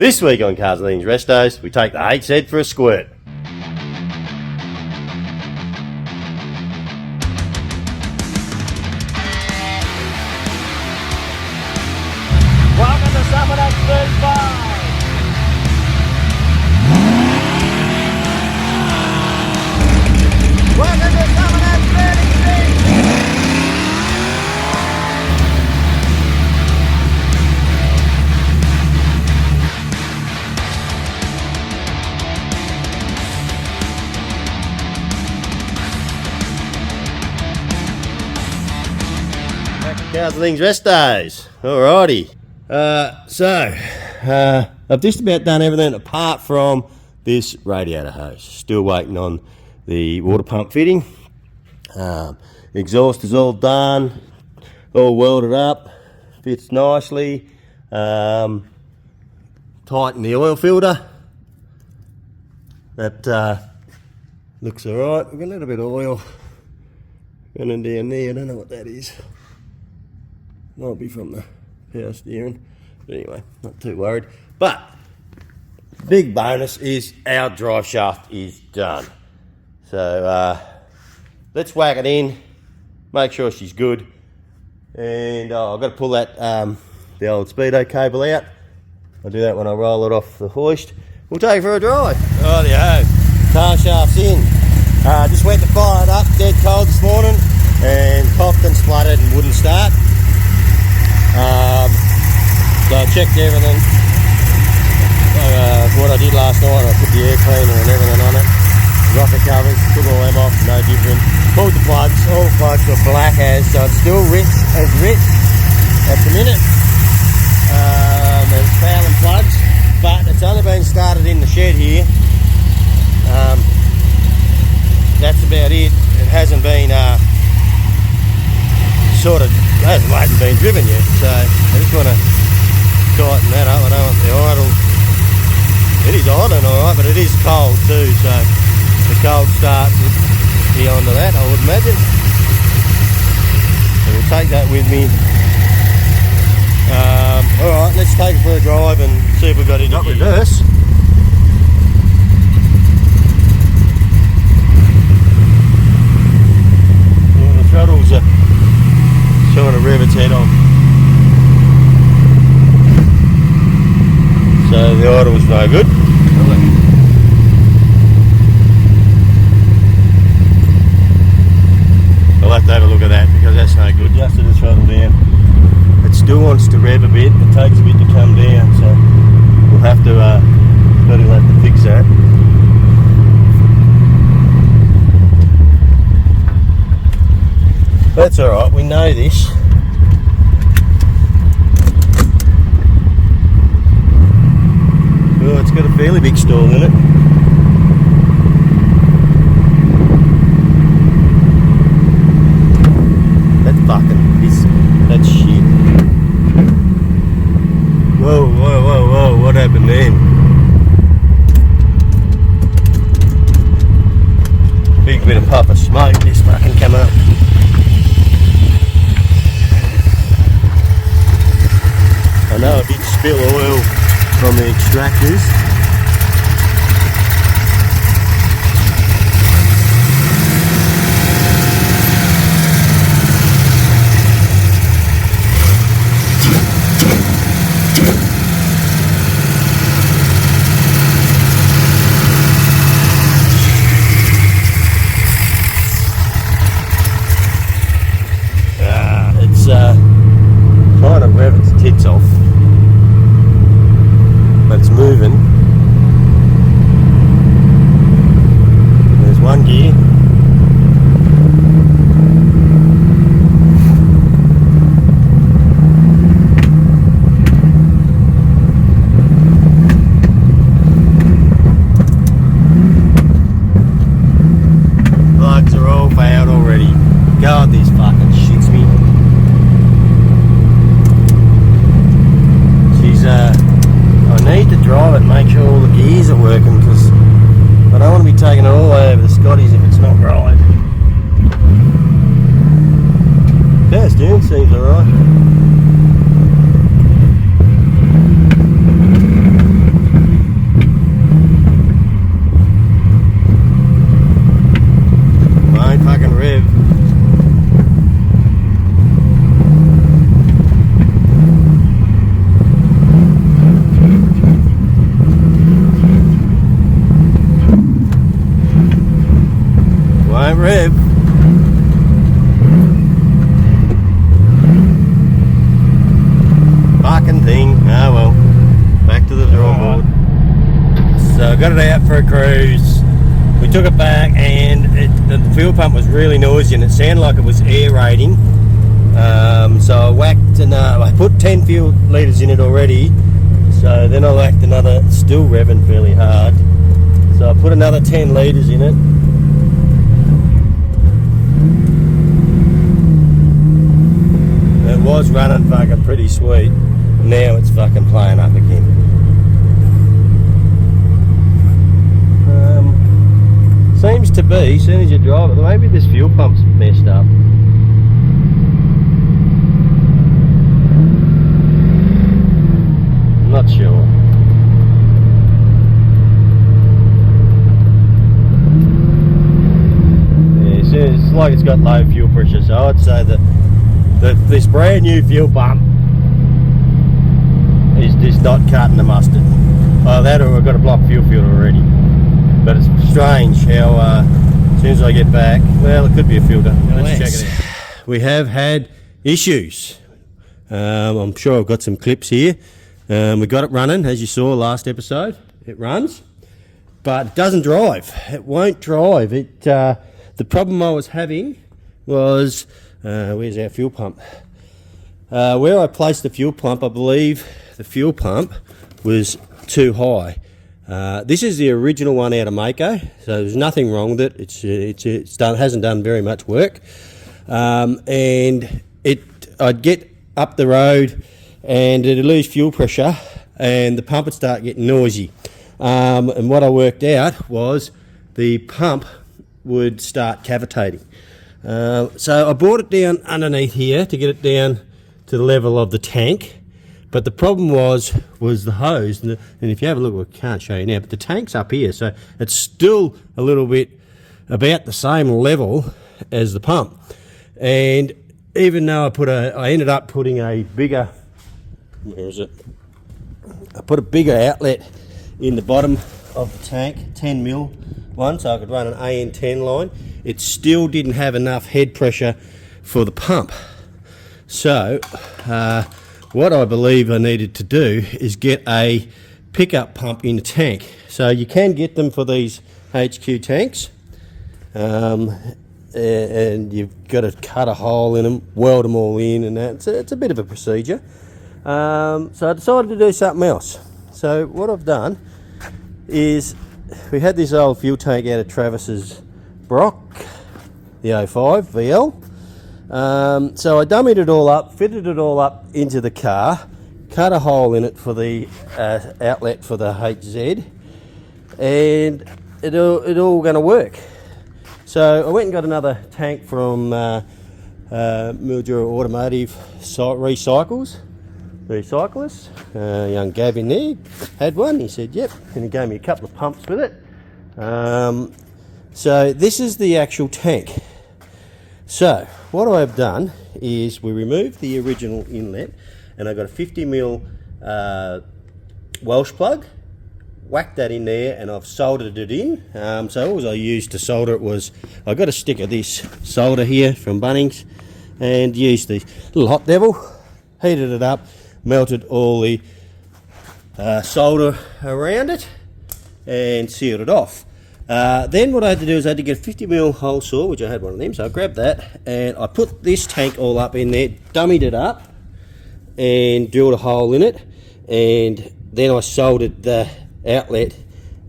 This week on Cars and Things Restos, we take the HZ for a squirt. Welcome to Summit X35. Welcome to Summit X36. Cars and Things Restos. Alrighty. I've just about done everything apart from this radiator hose. Still waiting on the water pump fitting. Exhaust is all done, all welded up, fits nicely. Tighten the oil filter. That looks alright. We've got a little bit of oil running down there. I don't know what that is. Might be from the power steering. But anyway, not too worried. But big bonus is our drive shaft is done. So let's whack it in, make sure she's good. And I've got to pull that the old speedo cable out. I'll do that when I roll it off the hoist. We'll take it for a drive. Rightio, car shaft's in. Just went to fire it up, dead cold this morning, and coughed and spluttered and wouldn't start. So I checked everything. What I did last night, I put the air cleaner and everything on it. Rocker covers, took all them off, no different. Pulled the plugs, all the plugs were black as, so it's still rich at the minute. There's fouling plugs, but it's only been started in the shed here. That's about it. It hasn't been hasn't been driven yet, so I just want to tighten that up. I don't want the idle. It is idling alright, but it is cold too, so the cold start would be onto that, I would imagine. So we'll take that with me. Alright, let's take it for a drive and see if we've got any reverse. Yeah, the throttle's trying to rev its head on. So the idle was no good. I'll have to have a look at that because that's no good. Adjusted the throttle down. It still wants to rev a bit. It takes a bit to come down, so we'll have to fix that. That's alright, we know this. Oh, it's got a fairly big stall in it. That's shit. Whoa, what happened then? Big bit of puff of smoke just fucking come up. I know a big spill of oil from the extractors. It's trying to rev its tits off. But it's moving. There's one gear. Plugs are all fouled already. God, this fucking shits me. I need to drive it and make sure all the gears are working because I don't want to be taking it all the way over the Scotties if it's not right. Power steering seems alright. got it out for a cruise. We took it back, and the fuel pump was really noisy, and it sounded like it was aerating. So I whacked, and I put 10 fuel litres in it already. So then I whacked another, still revving fairly hard. So I put another 10 litres in it. It was running fucking pretty sweet. Now it's fucking playing up again. Seems to be, as soon as you drive it, maybe this fuel pump's messed up. I'm not sure. Yeah, it's like it's got low fuel pressure, so I'd say that this brand new fuel pump is just not cutting the mustard. Oh, that, or I've got a block fuel filter already. But it's strange how as soon as I get back, well, it could be a filter. Let's check it out. We have had issues. I'm sure I've got some clips here. We got it running, as you saw last episode. It runs, but it doesn't drive. It won't drive. The problem I was having was, where's our fuel pump? Where I placed the fuel pump, I believe the fuel pump was too high. This is the original one out of Mako, so there's nothing wrong with it. Hasn't done very much work, and I'd get up the road and it'd lose fuel pressure, and the pump would start getting noisy. And what I worked out was the pump would start cavitating. So I brought it down underneath here to get it down to the level of the tank. But the problem was the hose, and if you have a look, I can't show you now, but the tank's up here, so it's still a little bit about the same level as the pump. And even though I ended up putting a bigger, where is it? I put a bigger outlet in the bottom of the tank, 10mm one, so I could run an AN10 line. It still didn't have enough head pressure for the pump. So, what I believe I needed to do is get a pickup pump in the tank. So you can get them for these HQ tanks, and you've got to cut a hole in them, weld them all in, and that. So it's a bit of a procedure. So I decided to do something else. So what I've done is, we had this old fuel tank out of Travis's Brock, the 05 VL. So I dummied it all up, fitted it all up into the car, cut a hole in it for the outlet for the HZ, and it all going to work. So I went and got another tank from Mildura Automotive Recyclists. Young Gavin there had one. He said, yep, and he gave me a couple of pumps with it. So this is the actual tank. So what I've done is we removed the original inlet, and I got a 50mm Welsh plug, whacked that in there, and I've soldered it in. So all I used to solder it was, I got a stick of this solder here from Bunnings, and used the little hot devil, heated it up, melted all the solder around it, and sealed it off. Then what I had to do is I had to get a 50mm hole saw, which I had one of them, so I grabbed that, and I put this tank all up in there, dummied it up, and drilled a hole in it, and then I soldered the outlet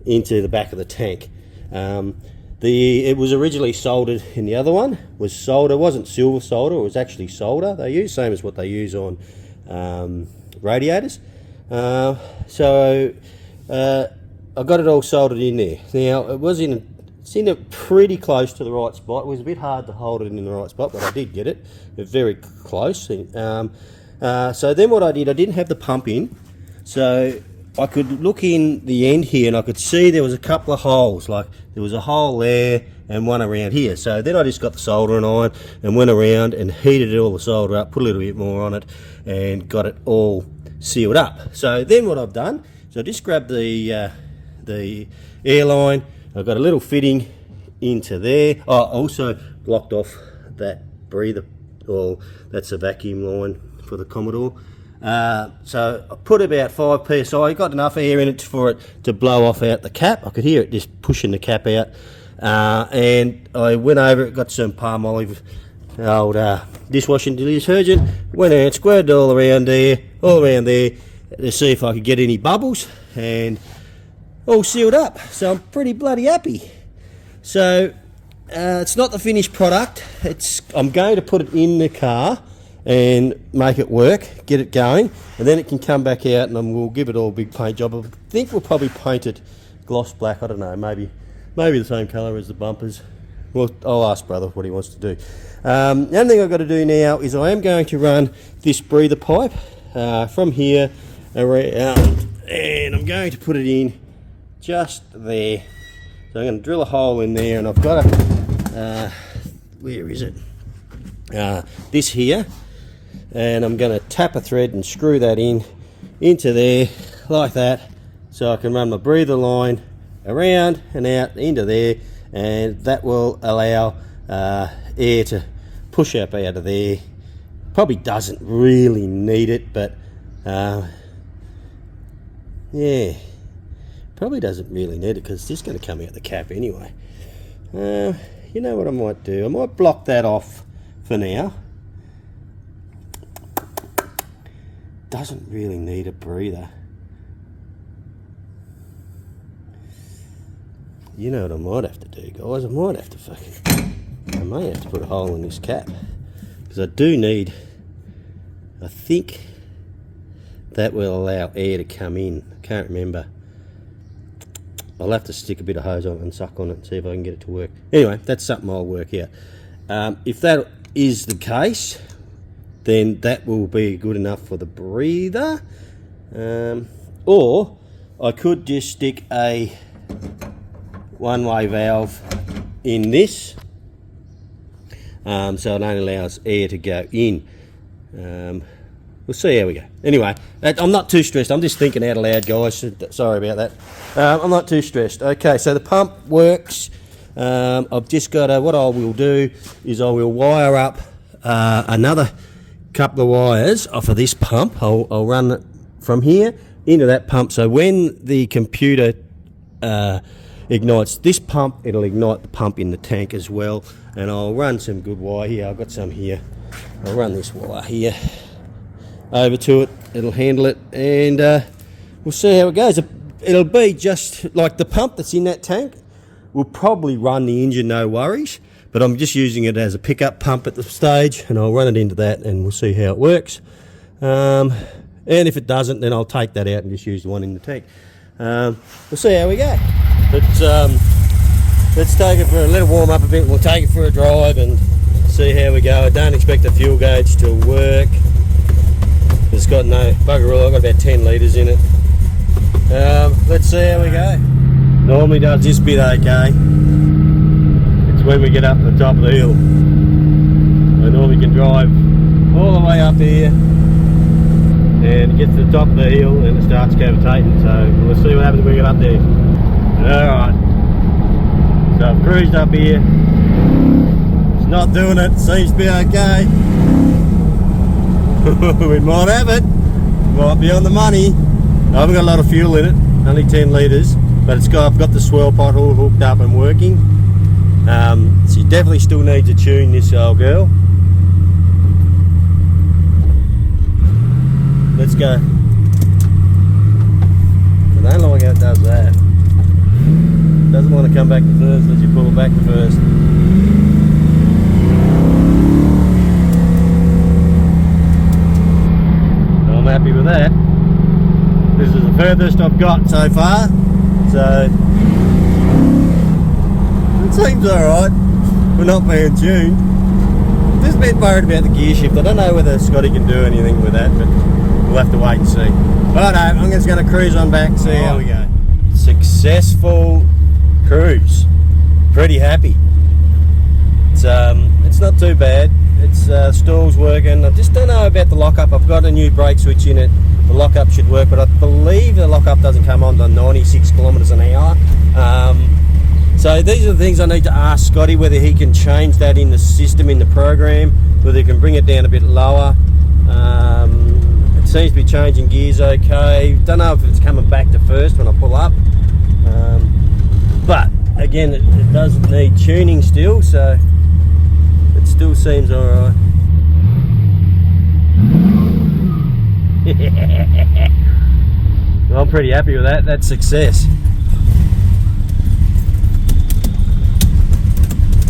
into the back of the tank. It was originally soldered in the other one, was solder, it wasn't silver solder, it was actually solder they use, same as what they use on radiators. I got it all soldered in there. Now it's in a pretty close to the right spot. It was a bit hard to hold it in the right spot, but I did get it. It was very close. So then what I didn't have the pump in, so I could look in the end here and I could see there was a couple of holes, like there was a hole there and one around here. So then I just got the soldering iron and went around and heated all the solder up, put a little bit more on it, and got it all sealed up. So then what I've done is I just grabbed the airline. I've got a little fitting into there. I also blocked off that breather, or that's a vacuum line for the Commodore. So I put about 5 psi. I got enough air in it for it to blow off out the cap. I could hear it just pushing the cap out. And I went over it, got some palm olive, old dishwashing detergent, went out, squirted all around there, to see if I could get any bubbles, and all sealed up. So I'm pretty bloody happy. So it's not the finished product. I'm going to put it in the car and make it work, get it going, and then it can come back out and we'll give it all a big paint job. I think we'll probably paint it gloss black. I don't know, maybe the same colour as the bumpers. Well, I'll ask brother what he wants to do. The only thing I've got to do now is I am going to run this breather pipe from here around, and I'm going to put it in just there. So I'm going to drill a hole in there, and I've got a, where is it? This here, and I'm going to tap a thread and screw that into there like that, so I can run my breather line around and out into there, and that will allow air to push up out of there. Probably doesn't really need it, but yeah, probably doesn't really need it because it's just going to come out the cap anyway. You know what I might do? I might block that off for now. Doesn't really need a breather. You know what I might have to do, guys? I may have to put a hole in this cap, because I do need, I think that will allow air to come in. I can't remember. I'll have to stick a bit of hose on it and suck on it and see if I can get it to work. Anyway, that's something I'll work out. If that is the case, then that will be good enough for the breather. Or I could just stick a one-way valve in this, so it only allows air to go in. We'll see how we go. Anyway, I'm not too stressed. I'm just thinking out loud, guys. Sorry about that. I'm not too stressed. Okay, so the pump works. I've just got what I will do is I will wire up another couple of wires off of this pump. I'll run it from here into that pump, so when the computer ignites this pump, it'll ignite the pump in the tank as well. And I'll run some good wire here. I've got some here. I'll run this wire here over to it. It'll handle it, and we'll see how it goes. It'll be just like the pump that's in that tank will probably run the engine, no worries, but I'm just using it as a pickup pump at the stage, and I'll run it into that and we'll see how it works. And if it doesn't, then I'll take that out and just use the one in the tank. We'll see how we go. Let's take it let it warm up a bit. We'll take it for a drive and see how we go. I don't expect the fuel gauge to work. It's got no bugger all. I've got about 10 litres in it. Let's see how we go. Normally does this bit okay. It's when we get up to the top of the hill. I normally can drive all the way up here and get to the top of the hill and it starts cavitating. So we'll see what happens when we get up there. Alright. So I've cruised up here. It's not doing it. Seems to be okay. We might have it. Might be on the money. I haven't got a lot of fuel in it, only 10 litres, but I've got the swirl pot all hooked up and working. She definitely still needs a tune, this old girl. Let's go. I don't like how it does that. Doesn't want to come back to first as you pull it back to first. I'm happy with that. This is the furthest I've got so far, so it seems alright. We're not being tuned. Just a bit worried about the gear shift. I don't know whether Scotty can do anything with that, but we'll have to wait and see. Righto, I'm just going to cruise on back and see how we go. Successful cruise. Pretty happy. It's not too bad. It's stall's working. I just don't know about the lockup. I've got a new brake switch in it. The lockup should work, but I believe the lockup doesn't come on to 96 kilometres an hour. So these are the things I need to ask Scotty, whether he can change that in the system, in the program, whether he can bring it down a bit lower. seems to be changing gears okay. Don't know if it's coming back to first when I pull up. But again, it does need tuning still, so it still seems alright. I'm pretty happy with that. That's success.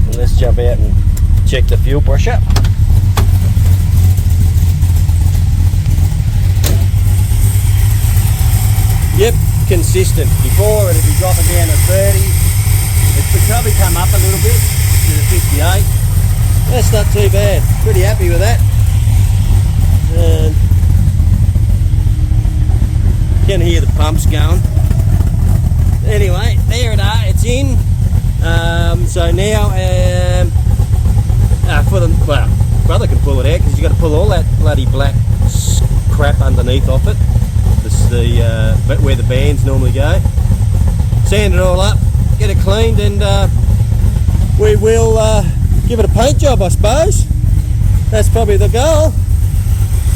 And let's jump out and check the fuel pressure. Yep, consistent. Before it'd be dropping down to 30. It's probably come up a little bit to the 58. That's not too bad. Pretty happy with that. And you can hear the pumps going. Anyway, there it are. It's in. So now, for the brother can pull it out because you got to pull all that bloody black crap underneath off it. Where the bands normally go. Sand it all up, get it cleaned, and we will give it a paint job, I suppose. That's probably the goal.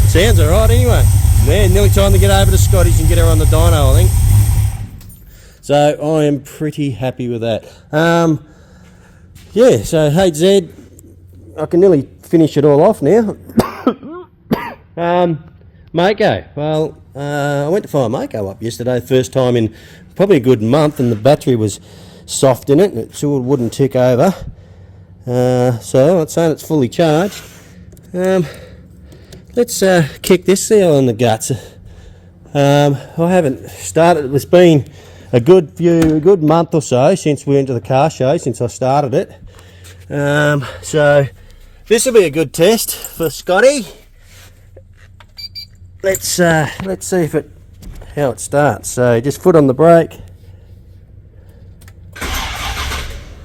Sounds alright anyway. Man, nearly time to get over to Scotty's and get her on the dyno, I think. So I am pretty happy with that. Yeah, so HZ, I can nearly finish it all off now. Mako, well, I went to fire Mako up yesterday, first time in probably a good month, and the battery was soft in it, and it sort of wouldn't tick over. So I'm saying it's fully charged. Let's kick this seal in the guts. I haven't started. It's been a good month or so since we went to the car show, since I started it. So this will be a good test for Scotty. Let's see how it starts. So just foot on the brake.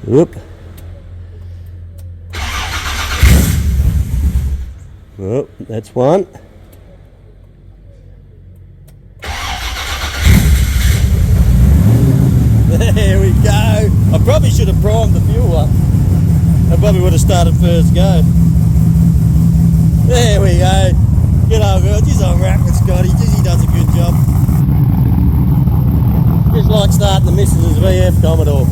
Whoop. Oh, that's one. There we go. I probably should have primed the fuel up. I probably would have started first go. There we go. Good old girl. She's on rap with Scotty. He does a good job. Just like starting the Mrs. VF Commodore.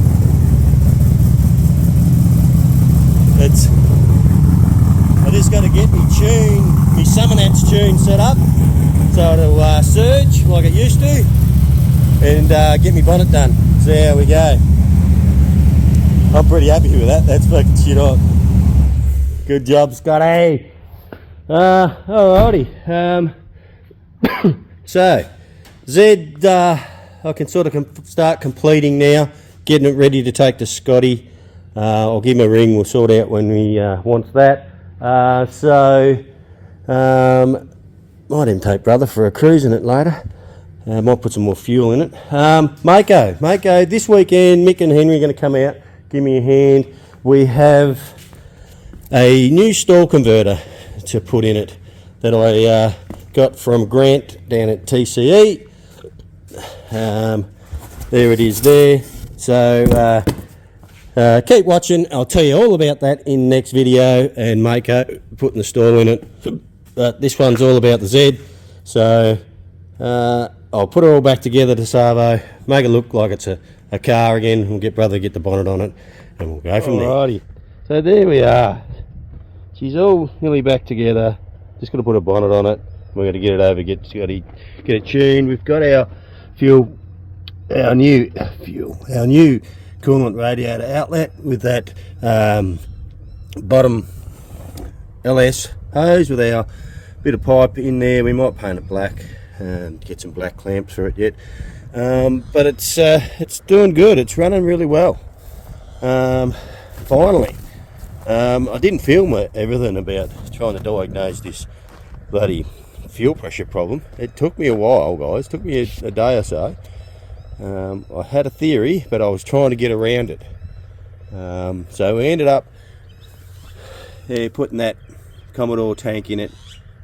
I just got to get me Summernats tune set up so it'll surge like it used to, and get me bonnet done. So there we go. I'm pretty happy with that. That's fucking shit on. Good job, Scotty. Alrighty. So Zed, I can sort of start completing now, getting it ready to take to Scotty. I'll give him a ring. We'll sort out when he wants that. Might even take brother for a cruise in it later. Might put some more fuel in it. Mako, this weekend Mick and Henry are going to come out, give me a hand. We have a new stall converter to put in it that I got from Grant down at TCE. There it is there. So keep watching. I'll tell you all about that in the next video, and Mako putting the stall in it. But this one's all about the Z. So I'll put it all back together to Savo, make it look like it's a car again. We'll get brother, get the bonnet on it, and we'll go from there. So there we are. She's all nearly back together. Just got to put a bonnet on it. We're going to get it over, get it tuned. We've got our our new coolant radiator outlet with that bottom LS hose with our bit of pipe in there. We might paint it black and get some black clamps for it yet, but it's doing good. It's running really well. Finally, I didn't film everything about trying to diagnose this bloody fuel pressure problem. It took me a while, guys. It took me a day or so. I had a theory, but I was trying to get around it. So we ended up putting that Commodore tank in it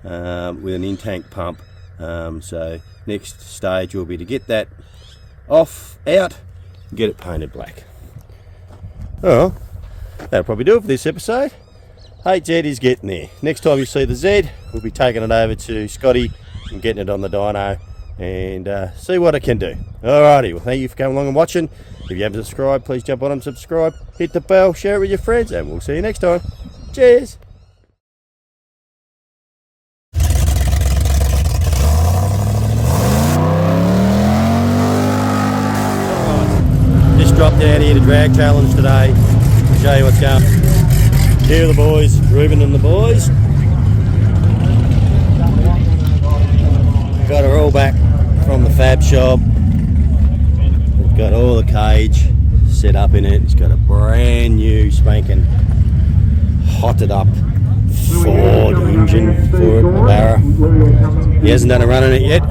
with an in-tank pump. So next stage will be to get that out, and get it painted black. Oh, that'll probably do it for this episode. HZ is getting there. Next time you see the Z, we'll be taking it over to Scotty and getting it on the dyno and see what it can do. Alrighty, well thank you for coming along and watching. If you haven't subscribed, please jump on and subscribe, hit the bell, share it with your friends, and we'll see you next time. Cheers! Just dropped out here to drag challenge today. I'll show you what's going on. Here are the boys, Ruben and the boys. Got her all back from the fab shop. We've got all the cage set up in it. It's got a brand new spanking hotted up Ford engine for it, a Barra. He hasn't done a run in it yet.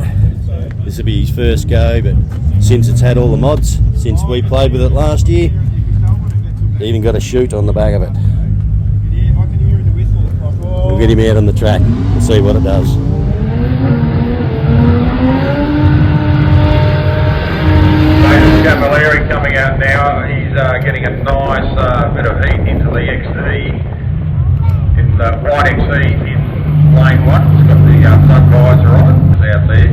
This will be his first go, but since it's had all the mods, since we played with it last year, they even got a chute on the back of it. We'll get him out on the track and see what it does. Cavalieri coming out now. He's getting a nice bit of heat into the XE, in the white XE in lane 1. It's got the front visor on it. It's out there,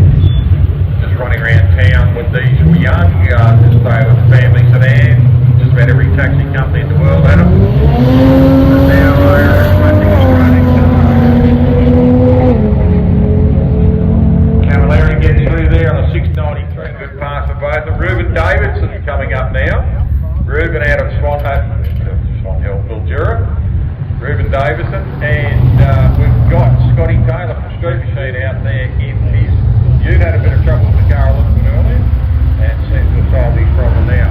just running around town with these young, just stay with the family sedan. Just about every taxi company in the world had them. And now I think it's running. Cavalieri getting through there on a 693. Good pass for both. Ruben Davidson coming up now. Ruben out of Swanhill, Mildura. Ruben Davidson, and we've got Scotty Taylor from Street Machine out there in his ute. Had a bit of trouble with the car a little bit earlier, and seems to have solved his problem now.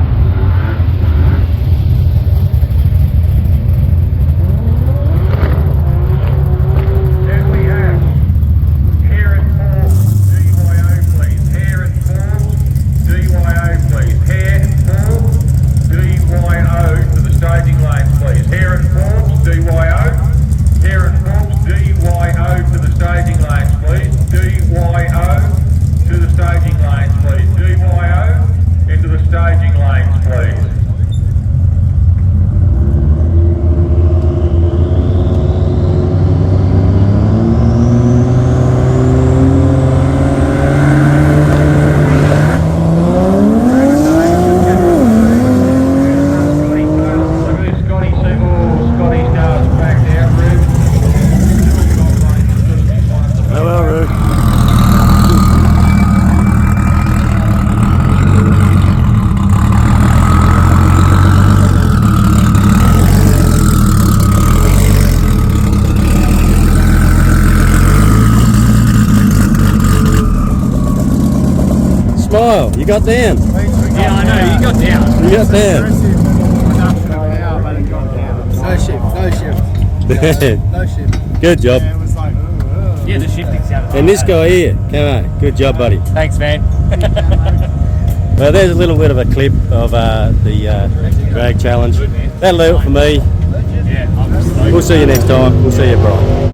Smile, you got down. Yeah, I know, you got down. You got down. No shift. Good job. It was like, yeah, the shifting sounded. And this guy here, come on, good job, buddy. Thanks, man. Well, there's a little bit of a clip of the drag challenge. That'll do it for me. Yeah, I'm just We'll see you next time. We'll see you, Brian.